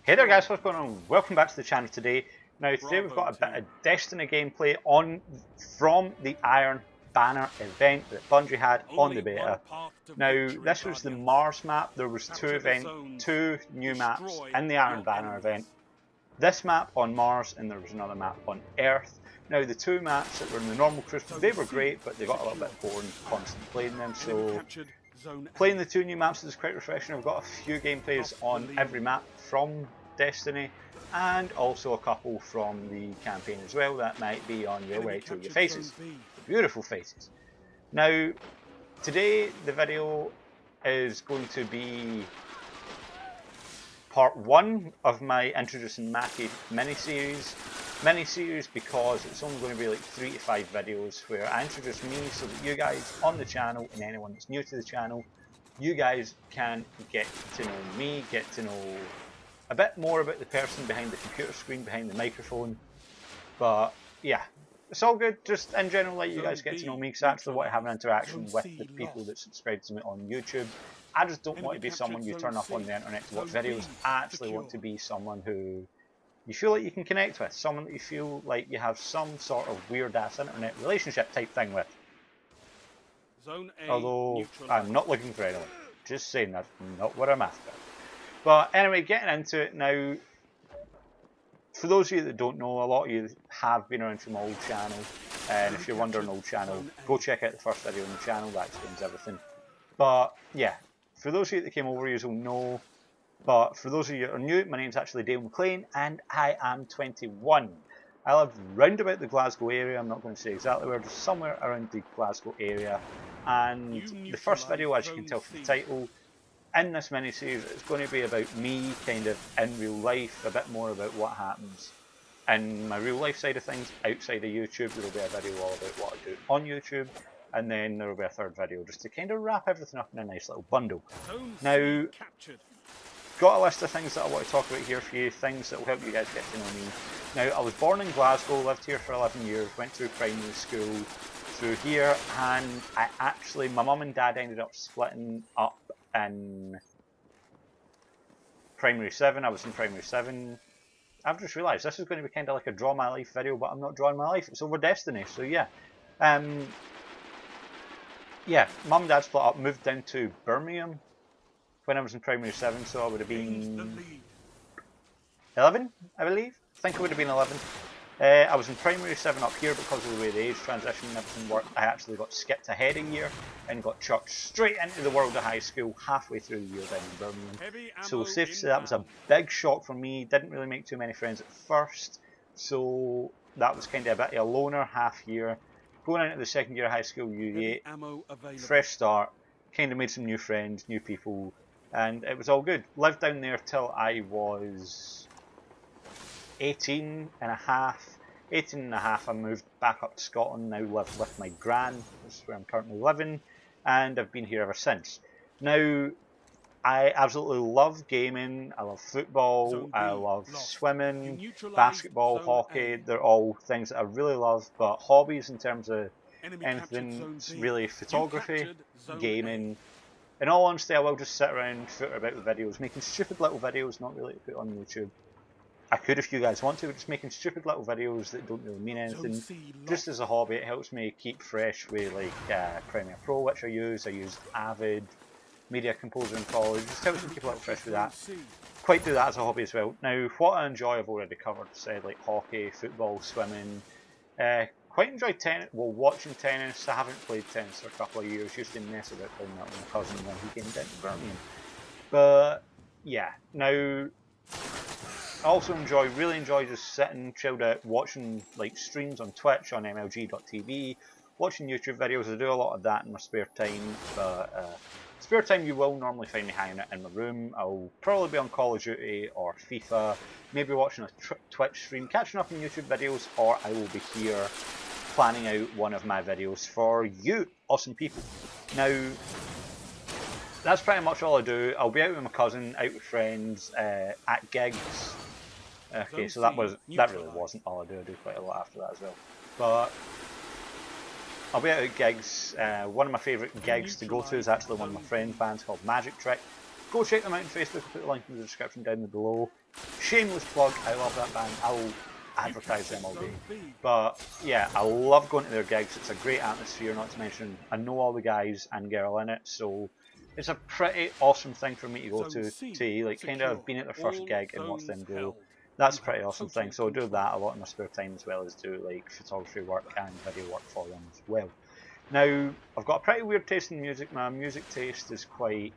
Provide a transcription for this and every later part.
Hey there guys, what's going on? Welcome back to the channel today. Now today we've got a bit of Destiny gameplay from the Iron Banner event that Bungie had on the beta. Now this was the Mars map. There was two new maps in the Iron Banner event. This map on Mars and there was another map on Earth. Now the two maps that were in the normal crucible, they were great, but they got a little bit boring constantly playing them, so playing the two new maps is quite refreshing. I've got a few gameplays on every map from Destiny and also a couple from the campaign as well that might be on your way to your faces. Beautiful faces. Now today the video is going to be part 1 of my introducing Mackii mini-series because it's only going to be like 3 to 5 videos where I introduce me so that you guys on the channel and anyone that's new to the channel, you guys can get to know me, get to know a bit more about the person behind the computer screen, behind the microphone. But yeah, it's all good. Just in general, let you guys get to know me because I actually want to have an interaction with the people that subscribe to me on YouTube. I just don't want to be someone you turn up on the internet to watch videos. I actually want to be someone who you feel like you can connect with, someone that you feel like you have some sort of weird ass internet relationship type thing with. Although I'm not looking for anyone. Just saying, that's not what I'm after. But anyway, getting into it now. For those of you that don't know, a lot of you have been around from my old channel, and if you're wondering old channel, go check out the first video on the channel, that explains everything. But yeah, for those of you that came over, you will know. But for those of you that are new, my name's actually Dale McLean, and I am 21. I live round about the Glasgow area. I'm not going to say exactly where, just somewhere around the Glasgow area. And the first video, as you can tell from the title, in this mini-series, it's going to be about me, kind of in real life, a bit more about what happens in my real life side of things. Outside of YouTube, there will be a video all about what I do on YouTube, and then there will be a third video just to kind of wrap everything up in a nice little bundle. Now, got a list of things that I want to talk about here for you, things that will help you guys get to know me. Now, I was born in Glasgow, lived here for 11 years, went through primary school through here, and my mum and dad ended up splitting up in primary 7. I was in primary 7. I've just realised this is going to be kind of like a draw my life video, but I'm not drawing my life, it's over Destiny, so yeah. Yeah, mum and dad split up, moved down to Birmingham when I was in primary 7, so I would have been 11, I believe. I think I would have been 11. I was in primary 7 up here because of the way the age transition and everything worked. I actually got skipped ahead a year and got chucked straight into the world of high school halfway through the year down in Birmingham. So safe to say that was a big shock for me. Didn't really make too many friends at first, so that was kind of a bit of a loner half year. Going into the second year of high school, year 8, fresh start, kind of made some new friends, new people, and it was all good. Lived down there till I was 18 and a half. I moved back up to Scotland, now live with my gran. This is where I'm currently living, and I've been here ever since. Now, I absolutely love gaming, I love football, I love swimming, basketball, hockey. They're all things that I really love, but hobbies in terms of anything, really photography, gaming. In all honesty, I will just sit around, foot about with videos, making stupid little videos, not really to put on YouTube. I could if you guys want to, but just making stupid little videos that don't really mean anything. Just as a hobby, it helps me keep fresh with like Premiere Pro, which I used Avid, Media Composer in college. Just helps me keep a little fresh with that. Quite do that as a hobby as well. Now, what I enjoy, I've already covered, said like hockey, football, swimming. Quite enjoy tennis. Well, watching tennis. I haven't played tennis for a couple of years. Used to mess about playing that with my cousin when he came down to Birmingham. But yeah, now I also really enjoy just sitting, chilled out, watching like streams on Twitch, on MLG.tv, watching YouTube videos. I do a lot of that in my spare time, but spare time you will normally find me hanging out in my room. I'll probably be on Call of Duty or FIFA, maybe watching a Twitch stream, catching up on YouTube videos, or I will be here planning out one of my videos for you, awesome people. Now, that's pretty much all I do. I'll be out with my cousin, out with friends, at gigs. Okay, so that really wasn't all I do. I do quite a lot after that as well. But I'll be out at gigs. One of my favourite gigs to go to is actually one of my friends' bands called Magic Trick. Go check them out on Facebook, I'll put the link in the description down below. Shameless plug, I love that band, I'll advertise them all day. But yeah, I love going to their gigs, it's a great atmosphere, not to mention I know all the guys and girl in it, so it's a pretty awesome thing for me to go to like kind of been at their first gig and watch them go. That's a pretty awesome thing, so I do that a lot in my spare time as well as do like photography work and video work for them as well. Now, I've got a pretty weird taste in music, my music taste is quite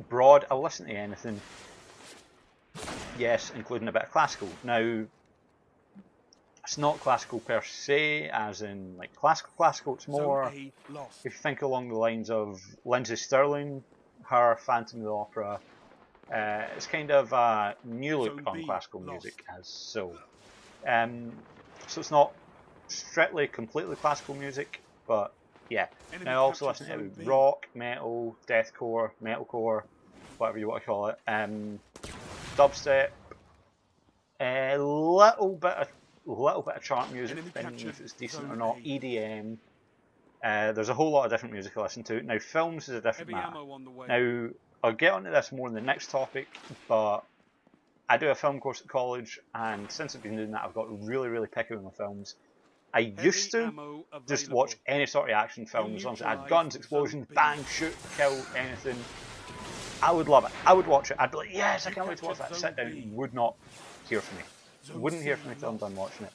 broad, I'll listen to anything, yes, including a bit of classical. Now, it's not classical per se, as in like classical, it's more, if you think along the lines of Lindsay Stirling, her Phantom of the Opera, it's kind of a new look on classical music as so. So it's not strictly completely classical music, but yeah. Now I also listen to rock, metal, deathcore, metalcore, whatever you want to call it, dubstep, a little bit of chart music, depending if it's decent or not, EDM. There's a whole lot of different music I listen to. Now films is a different matter. Now I'll get onto this more in the next topic, but I do a film course at college, and since I've been doing that, I've got really picky with my films. I used to just watch any sort of action film, as long as it had guns, explosions, bang, shoot, kill, anything. I would love it. I would watch it. I'd be like, yes, I can't wait to watch that. Sit down, would not hear from me. Wouldn't hear from me till I'm done watching it.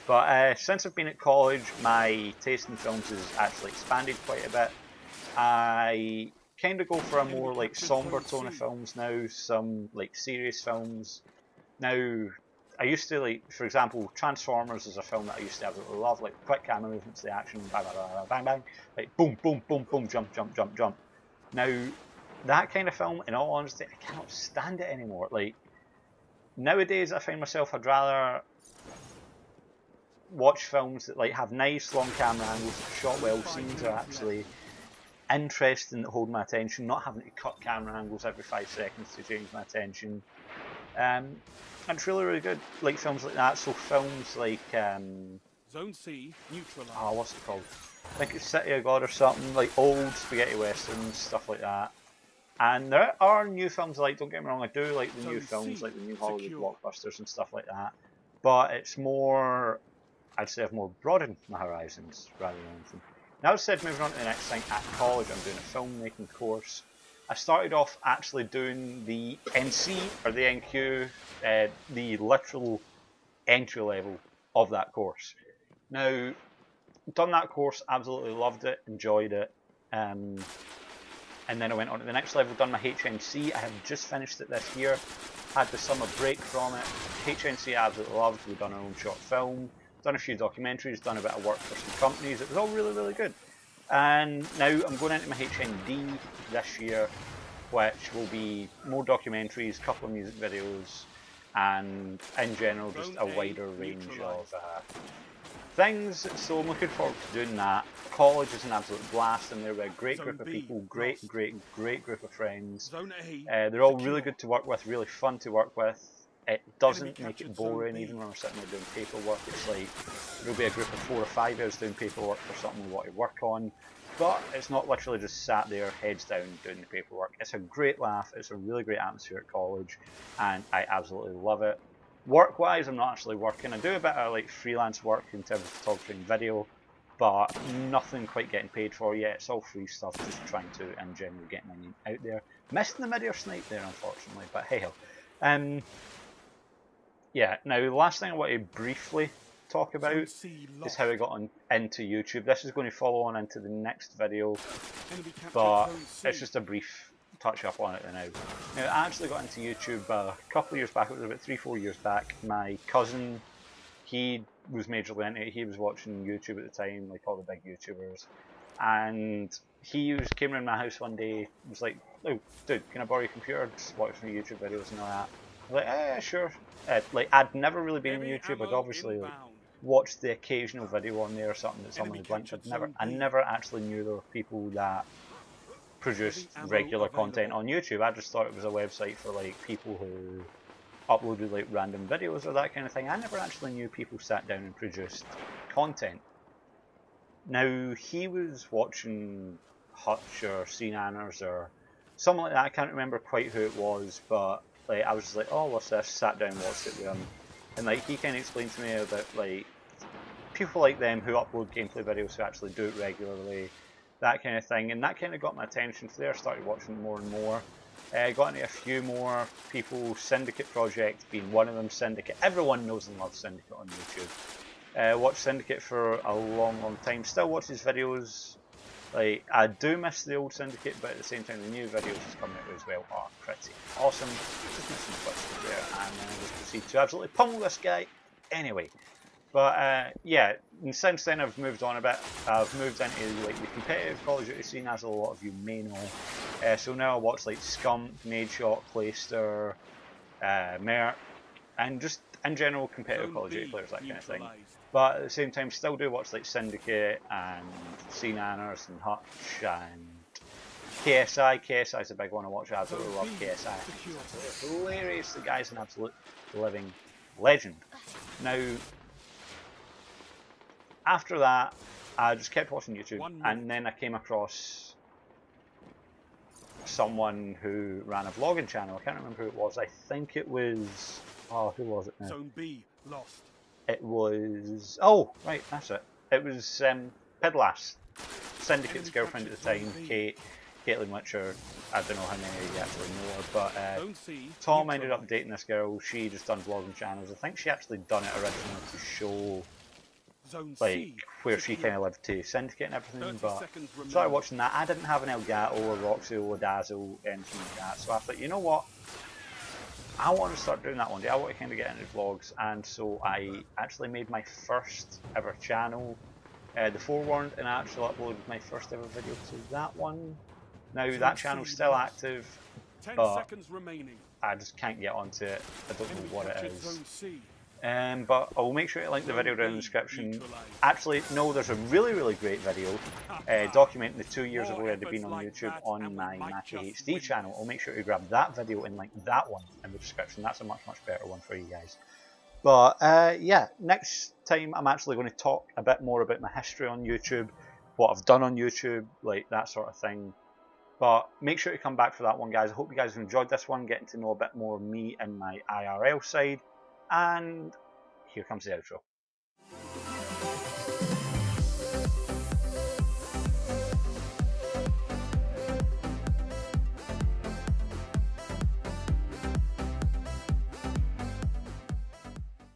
But since I've been at college, my taste in films has actually expanded quite a bit. I kind of go for a more like somber tone of films now, some like serious films. Now, I used to like, for example, Transformers is a film that I used to absolutely love, like quick camera movements, the action, bang, bang, bang, bang, bang, like boom, boom, boom, boom, jump, jump, jump, jump. Now, that kind of film, in all honesty, I cannot stand it anymore. Like, nowadays I find myself, I'd rather watch films that like have nice long camera angles, shot well, scenes are actually interesting, that hold my attention, not having to cut camera angles every 5 seconds to change my attention. It's really good, like films like that. So films like Zone C neutralized. oh, what's it called? I think it's City of God or something, like old spaghetti westerns, stuff like that. And there are new films I like, don't get me wrong, I do like the new films, like the new Hollywood blockbusters and stuff like that. But it's more, I'd say I've more broadened my horizons rather than anything. Now, as I said, moving on to the next thing, at college I'm doing a filmmaking course. I started off actually doing the NC, or the NQ, the literal entry level of that course. Now, done that course, absolutely loved it, enjoyed it, and then I went on to the next level, done my HNC. I have just finished it this year, had the summer break from it. HNC I absolutely loved, we've done our own short film, done a few documentaries, done a bit of work for some companies, it was all really good. And now I'm going into my HND this year, which will be more documentaries, a couple of music videos, and in general just a wider range of things. So I'm looking forward to doing that. College is an absolute blast, and they're a great group of people, great group of friends. They're all really good to work with, really fun to work with. It doesn't make it boring, even when we're sitting there doing paperwork. It's like there'll be a group of 4 or 5 of us doing paperwork for something we want to work on, but it's not literally just sat there heads down doing the paperwork. It's a great laugh, it's a really great atmosphere at college, and I absolutely love it. Work wise, I'm not actually working. I do a bit of like freelance work in terms of photography and video, but nothing quite getting paid for yet. It's all free stuff, just trying to in general get my name out there. Missed the mid-air snipe there, unfortunately, but hey ho. Yeah, now the last thing I want to briefly talk about is how I got into YouTube. This is going to follow on into the next video, but it's just a brief touch up on it now. Now, I actually got into YouTube a couple of years back, it was about 3-4 years back. My cousin, he was majorly into it, he was watching YouTube at the time, like all the big YouTubers, and he came around my house one day, was like, oh dude, can I borrow your computer, just watch some YouTube videos and all that. I was like, yeah, sure. Like, I'd never really been on YouTube, I'd obviously like, watched the occasional video on there or something that someone had linked. I never actually knew there were people that produced regular content on YouTube. I just thought it was a website for like people who uploaded like random videos or that kind of thing. I never actually knew people sat down and produced content. Now, he was watching Hutch or Seen Anners or something like that. I can't remember quite who it was, but like I was just like, oh, what's this? Sat down, watched it with him, and like he kind of explained to me about like people like them who upload gameplay videos who actually do it regularly, that kind of thing, and that kind of got my attention. From there, I started watching more and more. Got into a few more people, Syndicate Project being one of them. Syndicate, everyone knows and loves Syndicate on YouTube. Watched Syndicate for a long time, still watch his videos. Like, I do miss the old Syndicate, but at the same time the new videos that's coming out as well are pretty awesome. Just missing twitches there, and then I just proceed to absolutely pummel this guy anyway. But yeah, and since then I've moved on a bit. I've moved into like the competitive Call of Duty scene, as a lot of you may know. So now I watch like Scump, Nadeshot, Clayster, Merc, and just in general competitive Call of Duty players, that kind of thing. But at the same time, still do watch like Syndicate and Nanners and Hutch and KSI. KSI is a big one I watch. I absolutely love KSI. I think it's hilarious. The guy's an absolute living legend. Now, after that, I just kept watching YouTube, and then I came across someone who ran a vlogging channel. I can't remember who it was. I think it was... oh, who was it now? Zone B lost. It was... oh, right, that's it. It was Pidlas, Syndicate's girlfriend at the time, Caitlin Witcher. I don't know how many of you actually know her, but Tom ended up dating this girl. She just done vlogging channels. I think she actually done it originally to show like where she kind of lived to Syndicate and everything, but started watching that. I didn't have an Elgato or Roxy or Dazzle, anything like that, so I thought, you know what, I want to start doing that one day. I want to kind of get into vlogs, and so I actually made my first ever channel, The Forewarned, and I actually uploaded my first ever video to that one. Now that channel's still active, but I just can't get onto it. I don't know what it is. But I'll make sure to link the video down in the description. Actually, no, there's a really great video documenting the 2 years I've already been on YouTube on my Mackii HD channel. I'll make sure to grab that video and link that one in the description. That's a much better one for you guys. But yeah, next time I'm actually going to talk a bit more about my history on YouTube, what I've done on YouTube, like that sort of thing. But make sure to come back for that one, guys. I hope you guys have enjoyed this one, getting to know a bit more of me and my IRL side. And here comes the outro.